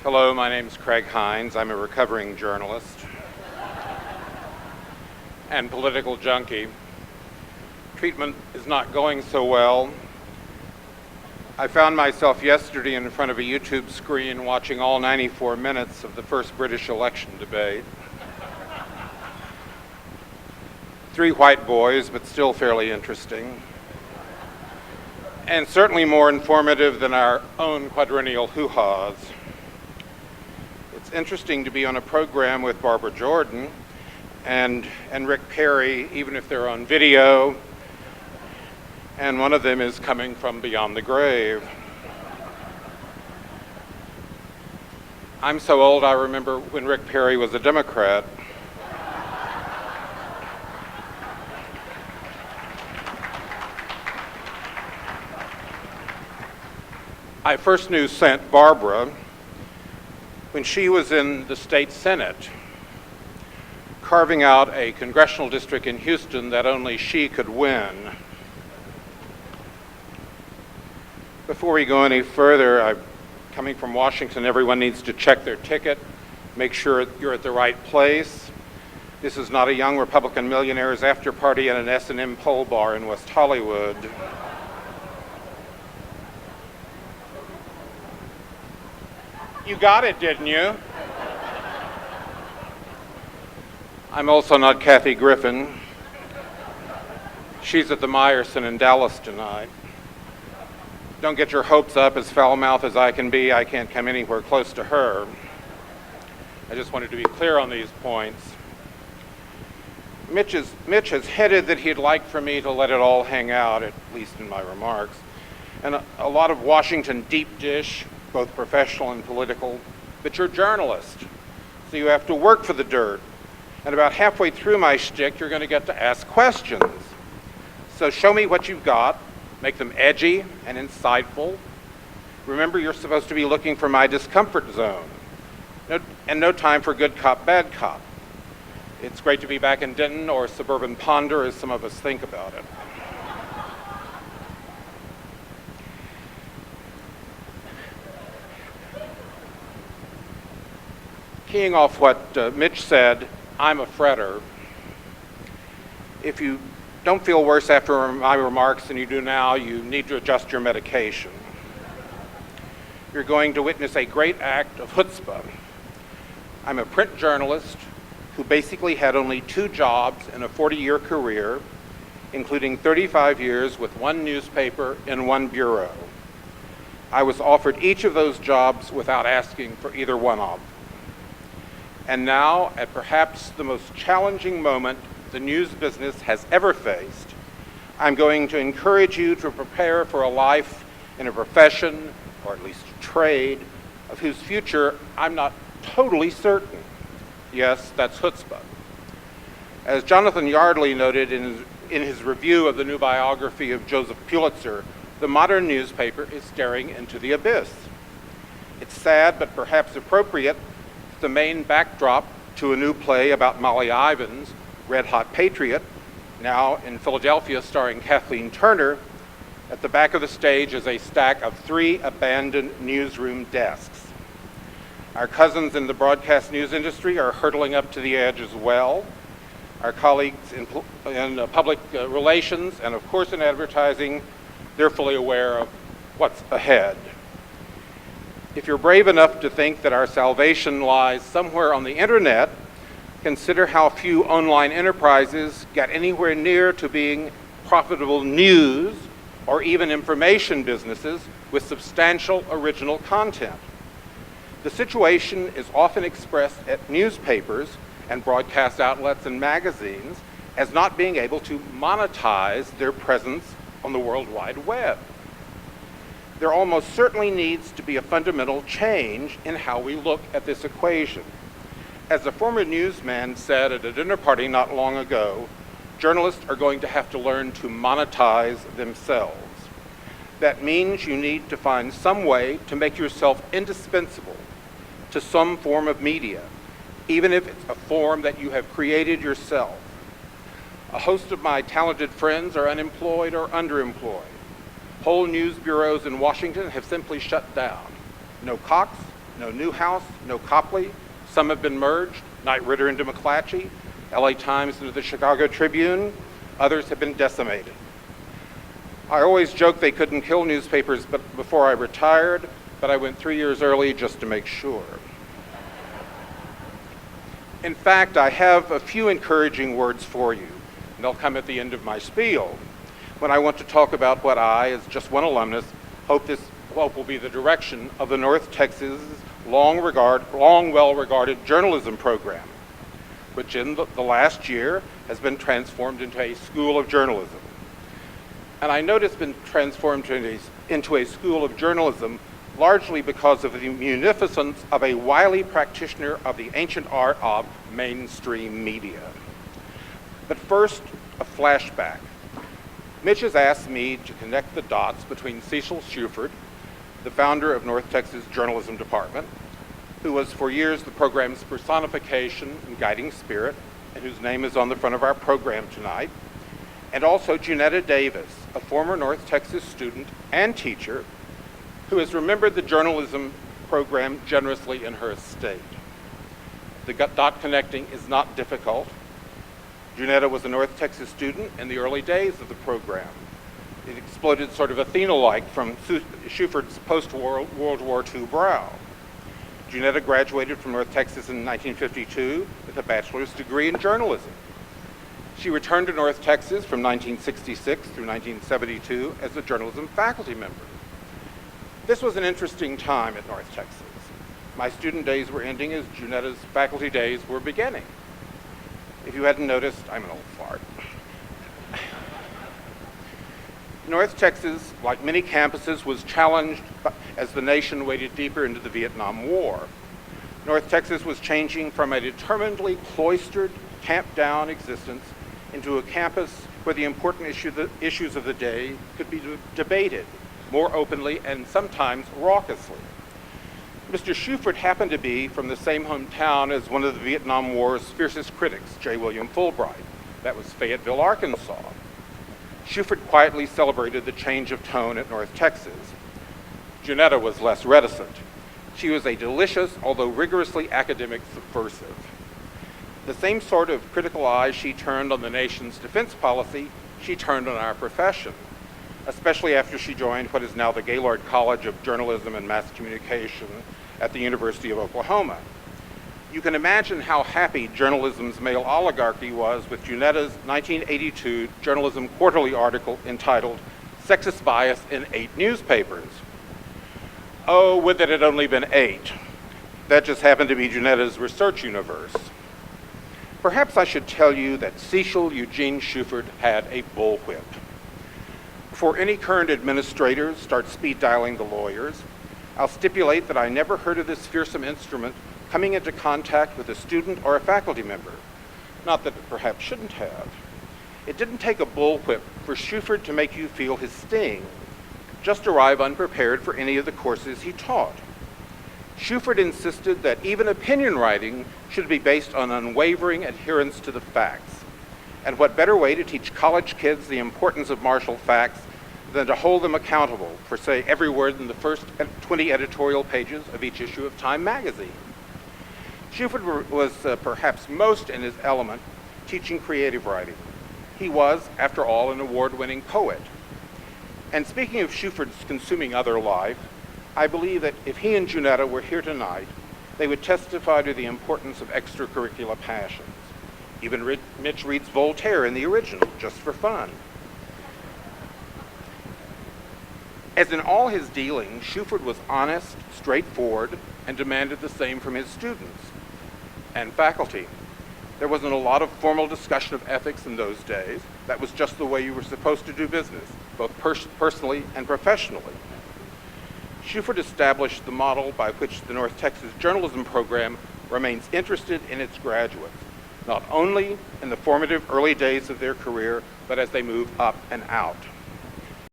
Hello, my name is Cragg Hines. I'm a recovering journalist and political junkie. Treatment is not going so well. I found myself yesterday in front of a YouTube screen watching all 94 minutes of the first British election debate. 3 white boys, but still fairly interesting. And certainly more informative than our own quadrennial hoo-haws. It's interesting to be on a program with Barbara Jordan and Rick Perry, even if they're on video, and one of them is coming from beyond the grave. I'm so old I remember when Rick Perry was a Democrat. I first knew St. Barbara when she was in the state Senate, carving out a congressional district in Houston that only she could win. Before we go any further, coming from Washington, everyone needs to check their ticket, make sure you're at the right place. This is not a young Republican millionaires after party at an S&M pole bar in West Hollywood. You got it, didn't you? I'm also not Kathy Griffin. She's at the Meyerson in Dallas tonight. Don't get your hopes up. As foul-mouthed as I can be, I can't come anywhere close to her. I just wanted to be clear on these points. Mitch has hinted that he'd like for me to let it all hang out, at least in my remarks. And a lot of Washington deep dish, both professional and political, but you're a journalist, so you have to work for the dirt. And about halfway through my shtick, you're going to get to ask questions. So show me what you've got, make them edgy and insightful. Remember, you're supposed to be looking for my discomfort zone, and no time for good cop, bad cop. It's great to be back in Denton or suburban Ponder, as some of us think about it. Keying off what Mitch said, I'm a fretter. If you don't feel worse after my remarks than you do now, you need to adjust your medication. You're going to witness a great act of chutzpah. I'm a print journalist who basically had only 2 jobs in a 40-year career, including 35 years with 1 newspaper and 1 bureau. I was offered each of those jobs without asking for either one of them. And now, at perhaps the most challenging moment the news business has ever faced, I'm going to encourage you to prepare for a life in a profession, or at least a trade, of whose future I'm not totally certain. Yes, that's chutzpah. As Jonathan Yardley noted in his review of the new biography of Joseph Pulitzer, the modern newspaper is staring into the abyss. It's sad, but perhaps appropriate, the main backdrop to a new play about Molly Ivins, Red Hot Patriot, now in Philadelphia starring Kathleen Turner. At the back of the stage is a stack of 3 abandoned newsroom desks. Our cousins in the broadcast news industry are hurtling up to the edge as well. Our colleagues in public relations and of course in advertising, they're fully aware of what's ahead. If you're brave enough to think that our salvation lies somewhere on the internet, consider how few online enterprises get anywhere near to being profitable news or even information businesses with substantial original content. The situation is often expressed at newspapers and broadcast outlets and magazines as not being able to monetize their presence on the World Wide Web. There almost certainly needs to be a fundamental change in how we look at this equation. As a former newsman said at a dinner party not long ago, journalists are going to have to learn to monetize themselves. That means you need to find some way to make yourself indispensable to some form of media, even if it's a form that you have created yourself. A host of my talented friends are unemployed or underemployed. Whole news bureaus in Washington have simply shut down. No Cox, No Newhouse, no Copley. Some have been merged, Knight Ridder into McClatchy, LA Times into the Chicago Tribune. Others have been decimated. I always joked they couldn't kill newspapers before I retired, but I went 3 years early just to make sure. In fact, I have a few encouraging words for you, and they'll come at the end of my spiel, when I want to talk about what I, as just one alumnus, hope will be the direction of the North Texas long well-regarded journalism program, which in the last year has been transformed into a school of journalism. And I note it's been transformed into a school of journalism largely because of the munificence of a wily practitioner of the ancient art of mainstream media. But first, a flashback. Mitch has asked me to connect the dots between Cecil Shuford, the founder of North Texas Journalism Department, who was for years the program's personification and guiding spirit, and whose name is on the front of our program tonight, and also Junetta Davis, a former North Texas student and teacher who has remembered the journalism program generously in her estate. The dot connecting is not difficult. Junetta was a North Texas student in the early days of the program. It exploded sort of Athena-like from Shuford's post-World War II brow. Junetta graduated from North Texas in 1952 with a bachelor's degree in journalism. She returned to North Texas from 1966 through 1972 as a journalism faculty member. This was an interesting time at North Texas. My student days were ending as Junetta's faculty days were beginning. If you hadn't noticed, I'm an old fart. North Texas, like many campuses, was challenged as the nation waded deeper into the Vietnam War. North Texas was changing from a determinedly cloistered, tamped-down existence into a campus where the important issues of the day could be debated more openly and sometimes raucously. Mr. Shuford happened to be from the same hometown as one of the Vietnam War's fiercest critics, J. William Fulbright. That was Fayetteville, Arkansas. Shuford quietly celebrated the change of tone at North Texas. Junetta was less reticent. She was a delicious, although rigorously academic subversive. The same sort of critical eye she turned on the nation's defense policy, she turned on our profession, especially after she joined what is now the Gaylord College of Journalism and Mass Communication at the University of Oklahoma. You can imagine how happy journalism's male oligarchy was with Junetta's 1982 Journalism Quarterly article entitled Sexist Bias in 8 Newspapers. Oh, would that it had only been 8. That just happened to be Junetta's research universe. Perhaps I should tell you that Cecil Eugene Shuford had a bullwhip. Before any current administrators start speed dialing the lawyers, I'll stipulate that I never heard of this fearsome instrument coming into contact with a student or a faculty member. Not that it perhaps shouldn't have. It didn't take a bullwhip for Shuford to make you feel his sting. Just arrive unprepared for any of the courses he taught. Shuford insisted that even opinion writing should be based on unwavering adherence to the facts. And what better way to teach college kids the importance of martial facts than to hold them accountable for, say, every word in the first 20 editorial pages of each issue of Time magazine. Shuford was perhaps most in his element teaching creative writing. He was, after all, an award-winning poet. And speaking of Shuford's consuming other life, I believe that if he and Junetta were here tonight, they would testify to the importance of extracurricular passions. Even Mitch reads Voltaire in the original, just for fun. As in all his dealings, Shuford was honest, straightforward, and demanded the same from his students and faculty. There wasn't a lot of formal discussion of ethics in those days. That was just the way you were supposed to do business, both personally and professionally. Shuford established the model by which the North Texas journalism program remains interested in its graduates, not only in the formative early days of their career, but as they move up and out.